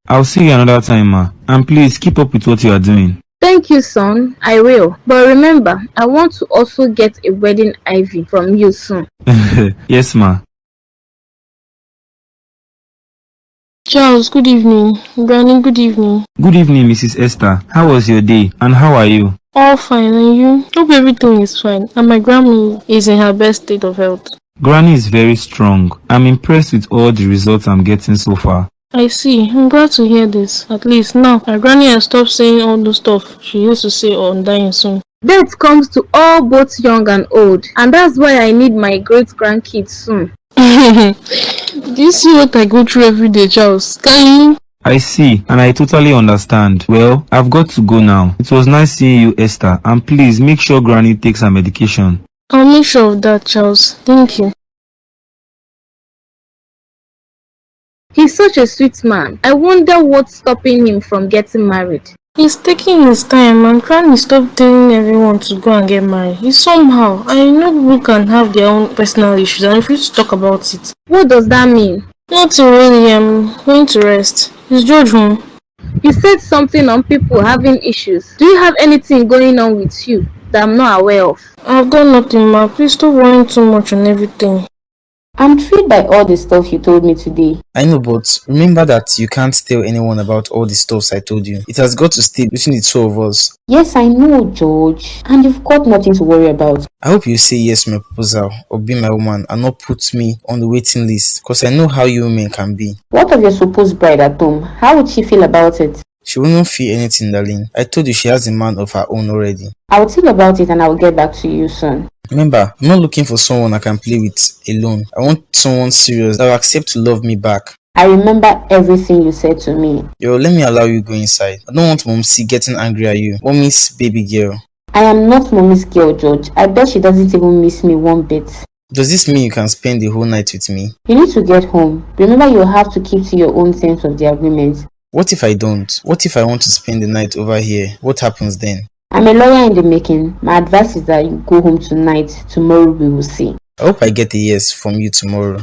I'll see you another time, ma. And please keep up with what you are doing. Thank you, son. I will. But remember, I want to also get a wedding ivy from you soon. Yes, ma. Charles, good evening. Granny, good evening. Good evening, Mrs. Esther. How was your day? And how are you? All fine, and you? Hope everything is fine. And my grandma is in her best state of health. Granny is very strong. I'm impressed with all the results I'm getting so far. I see. I'm glad to hear this. At least now, my granny has stopped saying all the stuff she used to say on dying soon. Death comes to all, both young and old. And that's why I need my great-grandkids soon. Do you see what I go through every day, Charles? Can you? I see, and I totally understand. Well, I've got to go now. It was nice seeing you, Esther. And please make sure Granny takes her medication. I'll make sure of that, Charles. Thank you. He's such a sweet man. I wonder what's stopping him from getting married. He's taking his time and trying to stop telling everyone to go and get married. He's somehow. I know people can have their own personal issues and refuse to talk about it. What does that mean? Nothing really. I'm going to rest. Is George home? You said something on people having issues. Do you have anything going on with you that I'm not aware of? I've got nothing, ma. Please stop worrying too much on everything. I'm thrilled by all the stuff you told me today. I know, but remember that you can't tell anyone about all the stuff I told you. It has got to stay between the two of us. Yes, I know, George. And you've got nothing to worry about. I hope you say yes to my proposal or be my woman and not put me on the waiting list, because I know how you women can be. What of your supposed bride at home? How would she feel about it? She wouldn't feel anything, darling. I told you she has a man of her own already. I will think about it and I will get back to you soon. Remember, I'm not looking for someone I can play with alone. I want someone serious that will accept to love me back. I remember everything you said to me. Yo, let me allow you go inside. I don't want Momsi getting angry at you. Mommy's baby girl. I am not Mommy's girl, George. I bet she doesn't even miss me one bit. Does this mean you can spend the whole night with me? You need to get home. Remember, you have to keep to your own sense of the agreement. What if I don't? What if I want to spend the night over here? What happens then? I'm a lawyer in the making. My advice is that you go home tonight. Tomorrow we will see. I hope I get a yes from you tomorrow.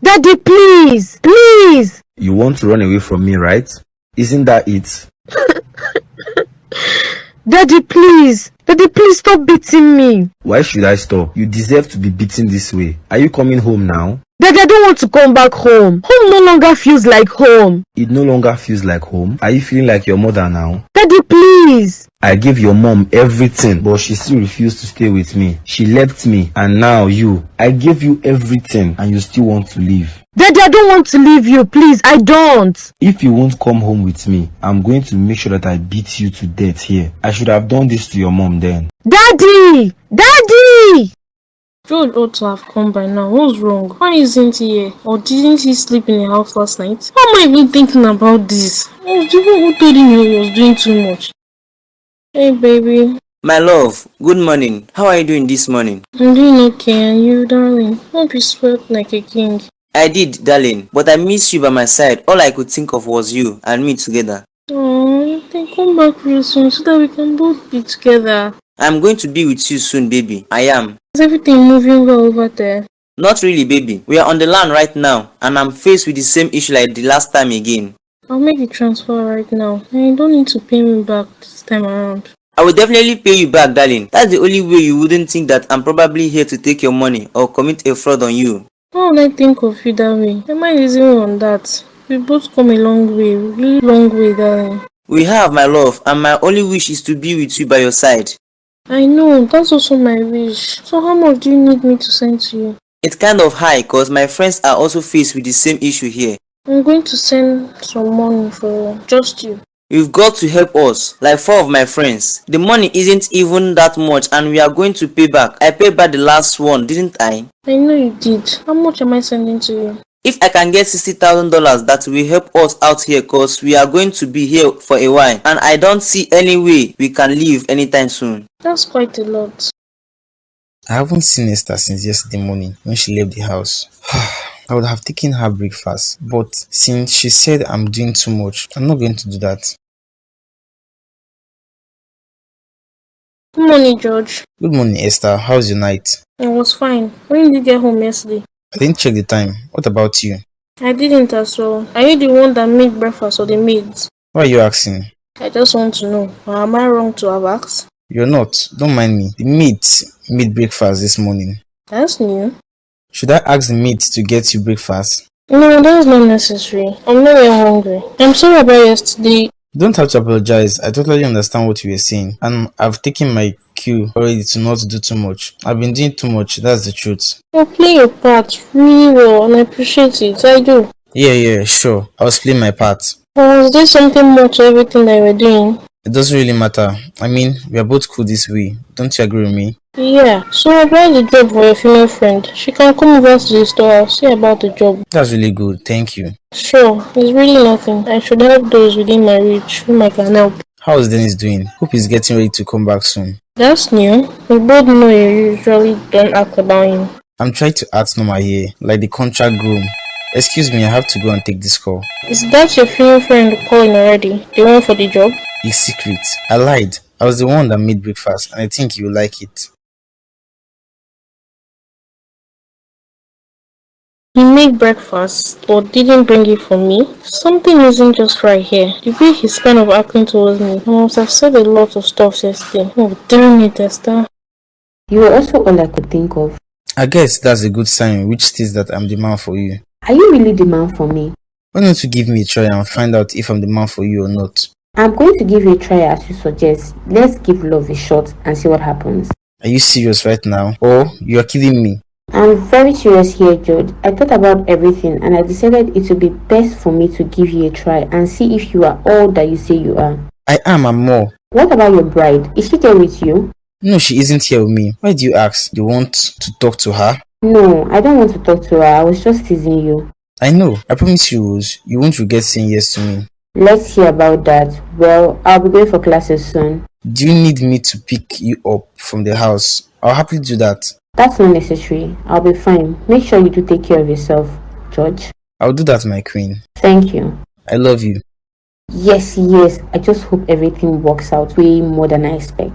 Daddy, please! Please! You want to run away from me, right? Isn't that it? Daddy, please! Daddy, please stop beating me! Why should I stop? You deserve to be beaten this way. Are you coming home now? Daddy, I don't want to come back home. Home no longer feels like home. It no longer feels like home. Are you feeling like your mother now? Daddy, please! I gave your mom everything, but she still refused to stay with me. She left me, and now you. I gave you everything, and you still want to leave. Daddy, I don't want to leave you, please, I don't. If you won't come home with me, I'm going to make sure that I beat you to death here. I should have done this to your mom then. Daddy! Daddy! George ought to have come by now. What's wrong? Why isn't he here? Or didn't he sleep in the house last night? Why am I even thinking about this? I was the one who told him he was doing too much. Hey, baby. My love, good morning. How are you doing this morning? I'm doing okay, and you, darling? Hope you slept like a king. I did, darling, but I miss you by my side. All I could think of was you and me together. Oh, then come back real soon so that we can both be together. I'm going to be with you soon, baby. I am. Is everything moving well over there? Not really, baby. We are on the land right now, and I'm faced with the same issue like the last time again. I'll make the transfer right now, and you don't need to pay me back this time around. I will definitely pay you back, darling. That's the only way you wouldn't think that I'm probably here to take your money or commit a fraud on you. Why would I think of you that way? My mind isn't on that. We both come a long way, really long way, darling. We have, my love, and my only wish is to be with you by your side. I know, that's also my wish. So how much do you need me to send to you? It's kind of high cause my friends are also faced with the same issue here. I'm going to send some money for just you. You've got to help us, like 4 of my friends. The money isn't even that much and we are going to pay back. I paid back the last one, didn't I? I know you did. How much am I sending to you? If I can get $60,000, that will help us out here cause we are going to be here for a while and I don't see any way we can leave anytime soon. That's quite a lot. I haven't seen Esther since yesterday morning when she left the house. I would have taken her breakfast, but since she said I'm doing too much, I'm not going to do that. Good morning, George. Good morning, Esther. How's your night? It was fine. When did you get home yesterday? I didn't check the time. What about you? I didn't as well. Are you the one that made breakfast or the maids? Why are you asking? I just want to know. Or am I wrong to have asked? You're not. Don't mind me. The maid made breakfast this morning. That's new. Should I ask the maid to get you breakfast? No, that's not necessary. I'm not even hungry. I'm sorry about yesterday. You don't have to apologize. I totally understand what you were saying. And I've taken my cue already to not do too much. I've been doing too much. That's the truth. You're playing your part really well and I appreciate it. I do. Yeah, sure. I was playing my part. Or was there something more to everything that you were doing? It doesn't really matter. I mean, we are both cool this way. Don't you agree with me? Yeah, so I applied the job for your female friend. She can come over to the store. I'll see about the job. That's really good. Thank you. Sure, it's really nothing. I should help those within my reach whom I can help. How is Dennis doing? Hope he's getting ready to come back soon. That's new. We both know you usually don't ask about him. I'm trying to act normal here, like the contract groom. Excuse me, I have to go and take this call. Is that your female friend calling already? The one for the job? It's secret. I lied. I was the one that made breakfast and I think you like it. He made breakfast, but didn't bring it for me. Something isn't just right here. The way he's kind of acting towards me. I must have said a lot of stuff yesterday. Oh, damn it, Esther. You were also all I could think of. I guess that's a good sign which states that I'm the man for you. Are you really the man for me? Why don't you give me a try and find out if I'm the man for you or not? I'm going to give you a try as you suggest. Let's give love a shot and see what happens. Are you serious right now? Or you are kidding me? I'm very serious here, George. I thought about everything and I decided it would be best for me to give you a try and see if you are all that you say you are. I am and more. What about your bride? Is she there with you? No, she isn't here with me. Why do you ask? Do you want to talk to her? No, I don't want to talk to her. I was just teasing you. I know. I promise you, Rose, you won't regret saying yes to me. Let's hear about that. Well, I'll be going for classes soon. Do you need me to pick you up from the house? I'll happily do that. That's not necessary. I'll be fine. Make sure you do take care of yourself, George. I'll do that, my queen. Thank you. I love you. Yes. I just hope everything works out way more than I expect.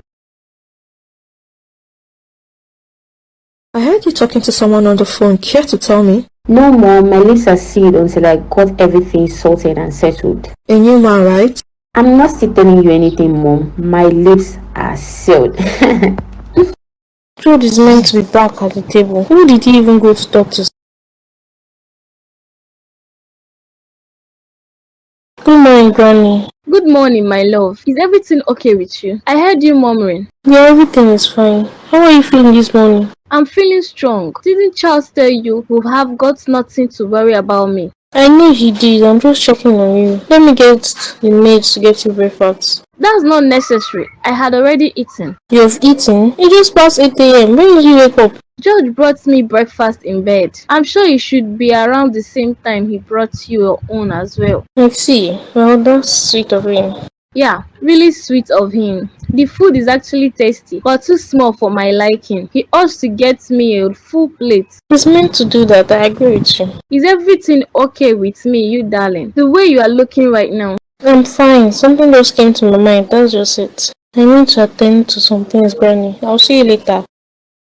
I heard you talking to someone on the phone. Care to tell me? No, Mom. My lips are sealed until I got everything sorted and settled. A new man, right? I'm not still telling you anything, Mom. My lips are sealed. George is meant to be back at the table. Who did he even go to talk to? Good morning, Granny. Good morning, my love. Is everything okay with you? I heard you murmuring. Yeah, everything is fine. How are you feeling this morning? I'm feeling strong. Didn't Charles tell you we have got nothing to worry about me? I know he did. I'm just checking on you. Let me get the maids to get you breakfast. That's not necessary. I had already eaten. You've eaten? It just past 8 a.m. When did you wake up? George brought me breakfast in bed. I'm sure it should be around the same time he brought you your own as well. I see. Well, that's sweet of him. Yeah, really sweet of him. The food is actually tasty, but too small for my liking. He ought to get me a full plate. He's meant to do that. I agree with you. Is everything okay with me, you darling? The way you are looking right now. I'm fine. Something just came to my mind. That's just it. I need to attend to some things, Granny. I'll see you later.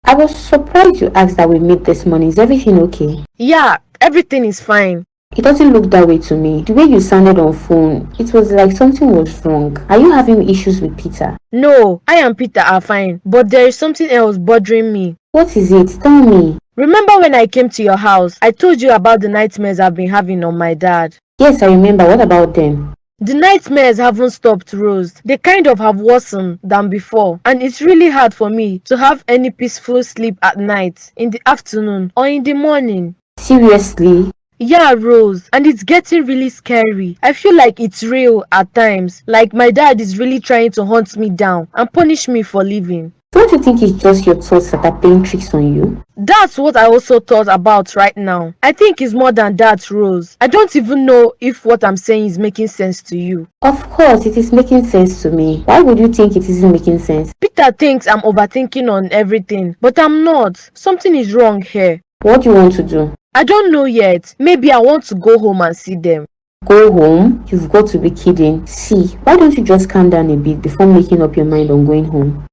I was surprised you asked that we meet this morning. Is everything okay? Yeah, everything is fine. It doesn't look that way to me. The way you sounded on phone, it was like something was wrong. Are you having issues with Peter? No, I and Peter are fine, but there is something else bothering me. What is it? Tell me. Remember when I came to your house, I told you about the nightmares I've been having on my dad? Yes, I remember. What about them? The nightmares haven't stopped, Rose. They kind of have worsened than before, and it's really hard for me to have any peaceful sleep at night, in the afternoon, or in the morning. Seriously? Yeah, Rose, and it's getting really scary. I feel like it's real at times, like my dad is really trying to hunt me down and punish me for leaving. Don't you think it's just your thoughts that are playing tricks on you? That's what I also thought about right now. I think it's more than that, Rose. I don't even know if what I'm saying is making sense to you. Of course, it is making sense to me. Why would you think it isn't making sense? Peter thinks I'm overthinking on everything, but I'm not. Something is wrong here. What do you want to do? I don't know yet. Maybe I want to go home and see them. Go home? You've got to be kidding. See, why don't you just calm down a bit before making up your mind on going home?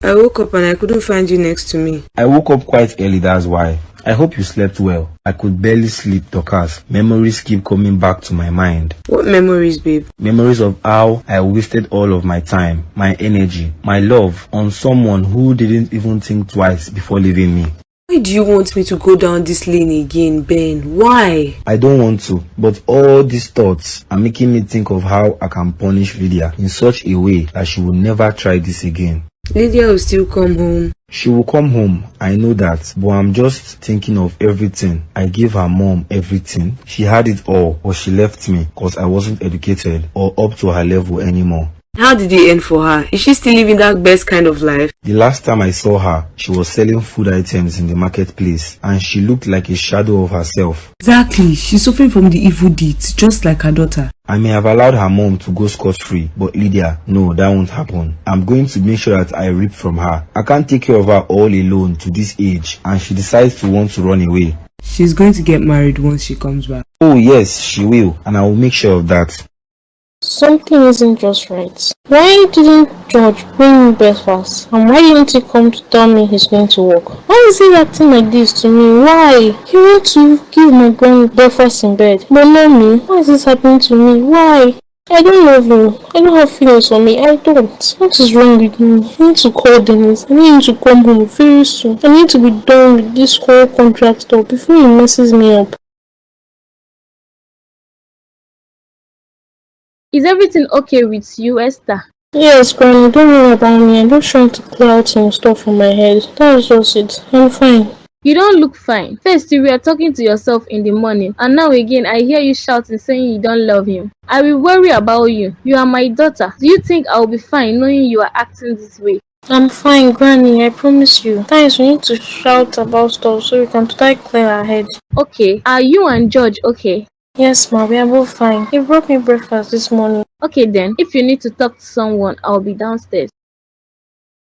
I woke up and I couldn't find you next to me. I woke up quite early, that's why. I hope you slept well. I could barely sleep, Dorcas. Memories keep coming back to my mind. What memories, babe? Memories of how I wasted all of my time, my energy, my love on someone who didn't even think twice before leaving me. Why do you want me to go down this lane again, Ben? Why? I don't want to, but all these thoughts are making me think of how I can punish Lydia in such a way that she will never try this again. Lydia will still come home. She will come home, I know that, but I'm just thinking of everything. I gave her mom everything. She had it all, but she left me because I wasn't educated or up to her level anymore. How did it end for her? Is she still living that best kind of life? The last time I saw her, she was selling food items in the marketplace and she looked like a shadow of herself. Exactly, she's suffering from the evil deeds, just like her daughter. I may have allowed her mom to go scot-free, but Lydia, no, that won't happen. I'm going to make sure that I rip from her. I can't take care of her all alone to this age, and she decides to want to run away. She's going to get married once she comes back. Oh yes, she will, and I will make sure of that. Something isn't just right. Why didn't George bring me breakfast? And why didn't he come to tell me he's going to work? Why is he acting like this to me? Why? He wants to give my granny breakfast in bed. But not me. Why is this happening to me? Why? I don't love him. I don't have feelings for me. I don't. What is wrong with me? I need to call Dennis. I need him to come home very soon. I need to be done with this whole contract stuff before he messes me up. Is everything okay with you, Esther? Yes, Granny, don't worry about me. I'm just trying to clear out some stuff from my head. That's just it. I'm fine. You don't look fine. First, you were talking to yourself in the morning, and now again, I hear you shouting saying you don't love him. I will worry about you. You are my daughter. Do you think I will be fine knowing you are acting this way? I'm fine, Granny, I promise you. Thanks, we need to shout about stuff so we can totally clear our head. Okay, are you and George okay? Yes, ma, we are both fine. He brought me breakfast this morning. Okay then, if you need to talk to someone, I'll be downstairs.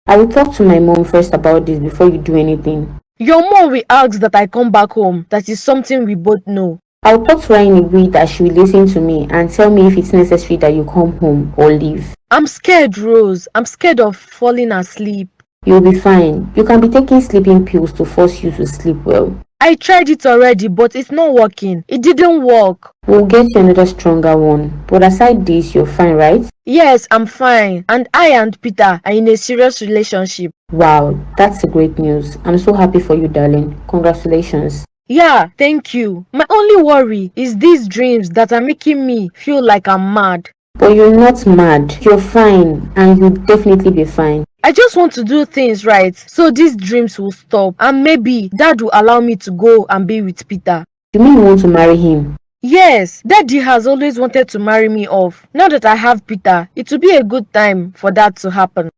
I will talk to my mom first about this before you do anything. Your mom will ask that I come back home. That is something we both know. I'll talk to her in a way that she will listen to me and tell me if it's necessary that you come home or leave. I'm scared, Rose. I'm scared of falling asleep. You'll be fine. You can be taking sleeping pills to force you to sleep well. I tried it already, but it's not working. It didn't work. We'll get you another stronger one. But aside this, you're fine, right? Yes, I'm fine. And I and Peter are in a serious relationship. Wow, that's a great news. I'm so happy for you, darling. Congratulations. Yeah, thank you. My only worry is these dreams that are making me feel like I'm mad. But you're not mad. You're fine. And you'll definitely be fine. I just want to do things right so these dreams will stop. And maybe Dad will allow me to go and be with Peter. You mean you want to marry him? Yes, Daddy has always wanted to marry me off. Now that I have Peter, it will be a good time for that to happen.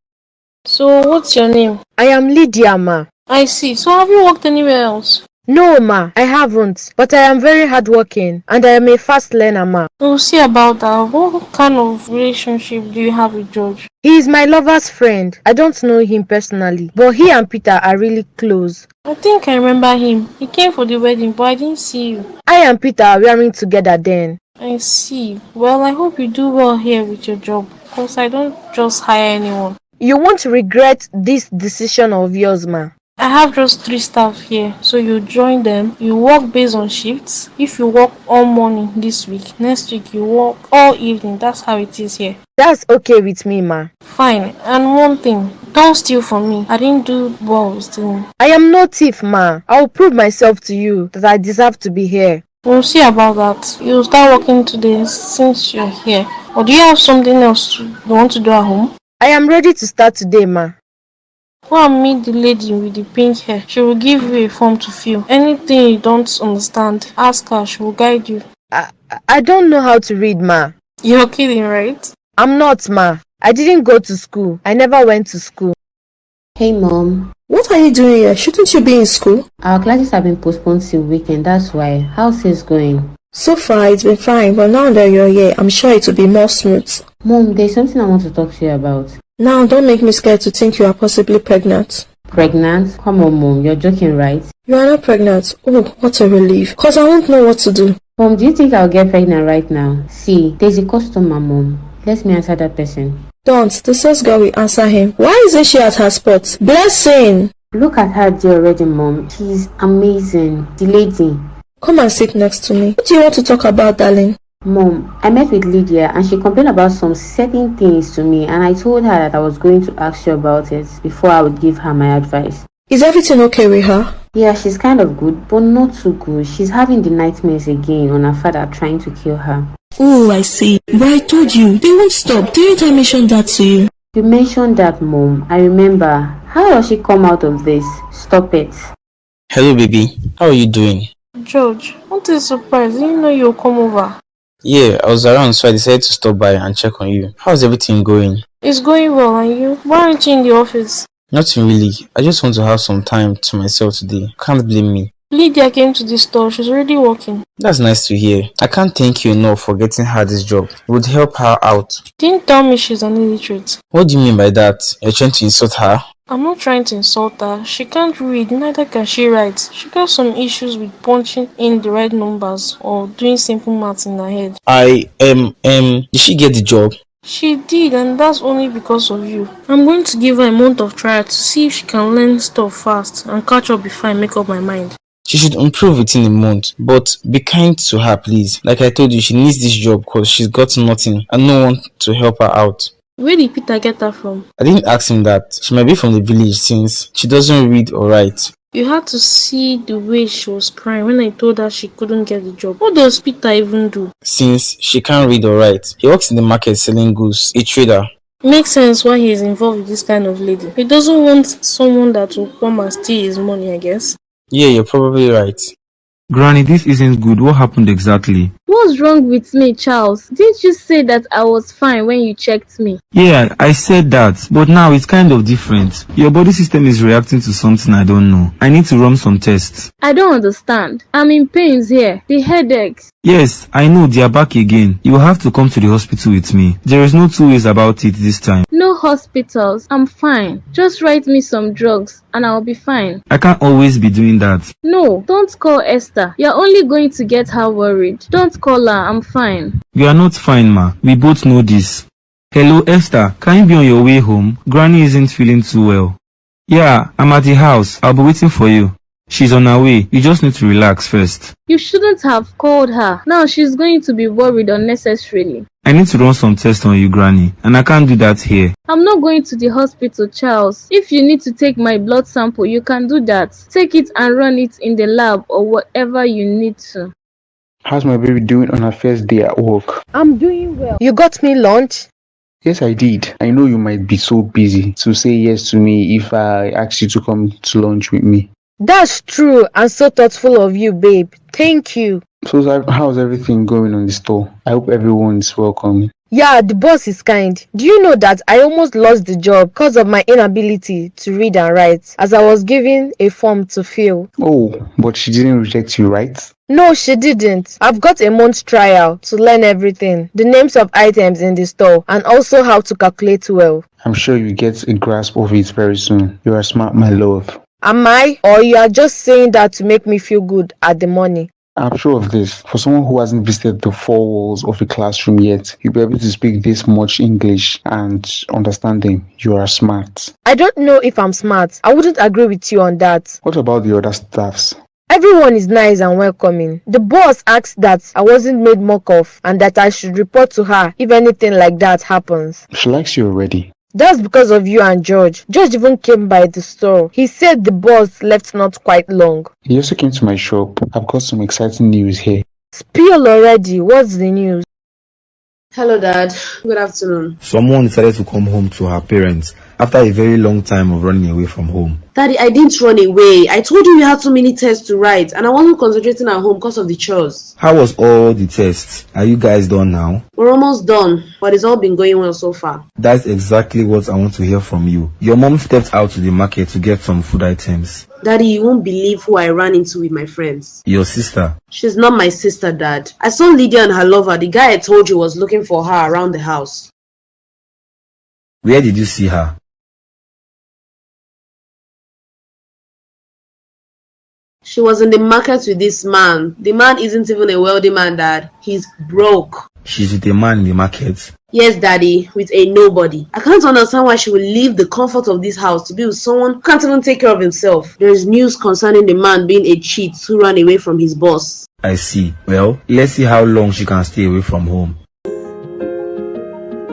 So, what's your name? I am Lydia, ma. I see. So, have you worked anywhere else? No, ma, I haven't. But I am very hardworking and I am a fast learner, ma. We'll see about that. What kind of relationship do you have with George? He is my lover's friend. I don't know him personally, but he and Peter are really close. I think I remember him. He came for the wedding, but I didn't see you. I and Peter are wearing together then. I see. Well, I hope you do well here with your job, because I don't just hire anyone. You won't regret this decision of yours, ma. I have just 3 staff here, so you join them, you work based on shifts. If you work all morning this week, next week you work all evening. That's how it is here. That's okay with me, ma. Fine. And one thing, don't steal from me. I didn't do well with stealing. I am no thief, ma. I will prove myself to you that I deserve to be here. We'll see about that. You'll start working today since you're here. Or do you have something else you want to do at home? I am ready to start today, ma. Go and meet the lady with the pink hair. She will give you a form to fill. Anything you don't understand, ask her. She will guide you. I don't know how to read, ma. You're kidding, right? I'm not, ma. I didn't go to school. I never went to school. Hey, Mom. What are you doing here? Shouldn't you be in school? Our classes have been postponed till weekend, that's why. How's this going? So far, it's been fine, but now that you're here, I'm sure it will be more smooth. Mom, there's something I want to talk to you about. Now, don't make me scared to think you are possibly pregnant. Pregnant? Come on, Mom, you're joking, right? You are not pregnant. Oh, what a relief. Cause I won't know what to do. Mom, do you think I'll get pregnant right now? See, there's a customer, Mom. Let me answer that person. Don't. The sales girl will answer him. Why isn't she at her spot? Blessing! Look at her there already, Mom. She's amazing. The lady. Come and sit next to me. What do you want to talk about, darling? Mom, I met with Lydia and she complained about some certain things to me, and I told her that I was going to ask you about it before I would give her my advice. Is everything okay with her? Yeah, she's kind of good, but not too good. She's having the nightmares again on her father trying to kill her. Oh, I see. But I told you, they won't stop. Didn't I mention that to you? You mentioned that, Mom. I remember. How does she come out of this? Stop it. Hello, baby. How are you doing? George, what a surprise. I didn't know you'll come over. Yeah, I was around, so I decided to stop by and check on you. How's everything going? It's going well, and you? Why aren't you in the office? Nothing really. I just want to have some time to myself today. Can't blame me. Lydia came to the store. She's already working. That's nice to hear. I can't thank you enough for getting her this job. It would help her out. Didn't tell me she's an illiterate. What do you mean by that? You're trying to insult her? I'm not trying to insult her. She can't read, neither can she write. She got some issues with punching in the right numbers or doing simple maths in her head. Did she get the job? She did, and that's only because of you. I'm going to give her a month of trial to see if she can learn stuff fast and catch up before I make up my mind. She should improve within a month, but be kind to her, please. Like I told you, she needs this job because she's got nothing and no one to help her out. Where did Peter get her from? I didn't ask him that. She might be from the village since she doesn't read or write. You had to see the way she was crying when I told her she couldn't get the job. What does Peter even do? Since she can't read or write, he works in the market selling goods, a trader. Makes sense why he is involved with this kind of lady. He doesn't want someone that will come and steal his money, I guess. Yeah, you're probably right. Granny, this isn't good. What happened exactly? What's wrong with me, Charles? Didn't you say that I was fine when you checked me? Yeah, I said that, but now it's kind of different. Your body system is reacting to something I don't know. I need to run some tests. I don't understand. I'm in pains here. The headaches. Yes, I know they are back again. You will have to come to the hospital with me. There is no two ways about it this time. No hospitals. I'm fine. Just write me some drugs and I'll be fine. I can't always be doing that. No, don't call Esther. You're only going to get her worried. Don't call her. I'm fine. You are not fine, ma. We both know this. Hello, Esther. Can you be on your way home? Granny isn't feeling too well. Yeah, I'm at the house. I'll be waiting for you. She's on her way. You just need to relax first. You shouldn't have called her. Now she's going to be worried unnecessarily. I need to run some tests on you, Granny, and I can't do that here. I'm not going to the hospital, Charles. If you need to take my blood sample, you can do that. Take it and run it in the lab or whatever you need to. How's my baby doing on her first day at work? I'm doing well. You got me lunch? Yes, I did. I know you might be so busy to say yes to me if I ask you to come to lunch with me. That's true and so thoughtful of you, babe. Thank you. So how's everything going on the store? I hope everyone's welcome. Yeah, the boss is kind. Do you know that I almost lost the job because of my inability to read and write as I was given a form to fill? Oh, but she didn't reject you, right? No, she didn't. I've got a month's trial to learn everything, the names of items in the store, and also how to calculate well. I'm sure you get a grasp of it very soon. You are smart, my love. Am I? Or you are just saying that to make me feel good at the money? I'm sure of this. For someone who hasn't visited the four walls of a classroom yet, you'll be able to speak this much English and understanding. You are smart. I don't know if I'm smart. I wouldn't agree with you on that. What about the other staffs? Everyone is nice and welcoming. The boss asked that I wasn't made mock of and that I should report to her if anything like that happens. She likes you already. That's because of you and George. George even came by the store. He said the boss left not quite long. He also came to my shop. I've got some exciting news here. Spill already. What's the news? Hello, Dad. Good afternoon. Someone decided to come home to her parents after a very long time of running away from home. Daddy, I didn't run away. I told you we had so many tests to write and I wasn't concentrating at home because of the chores. How was all the tests? Are you guys done now? We're almost done, but it's all been going well so far. That's exactly what I want to hear from you. Your mom stepped out to the market to get some food items. Daddy, you won't believe who I ran into with my friends. Your sister? She's not my sister, Dad. I saw Lydia and her lover, the guy I told you was looking for her around the house. Where did you see her? She was in the market with this man. The man isn't even a wealthy man, Dad. He's broke. She's with a man in the market. Yes, Daddy, with a nobody. I can't understand why she would leave the comfort of this house to be with someone who can't even take care of himself. There is news concerning the man being a cheat who ran away from his boss. I see. Well, let's see how long she can stay away from home.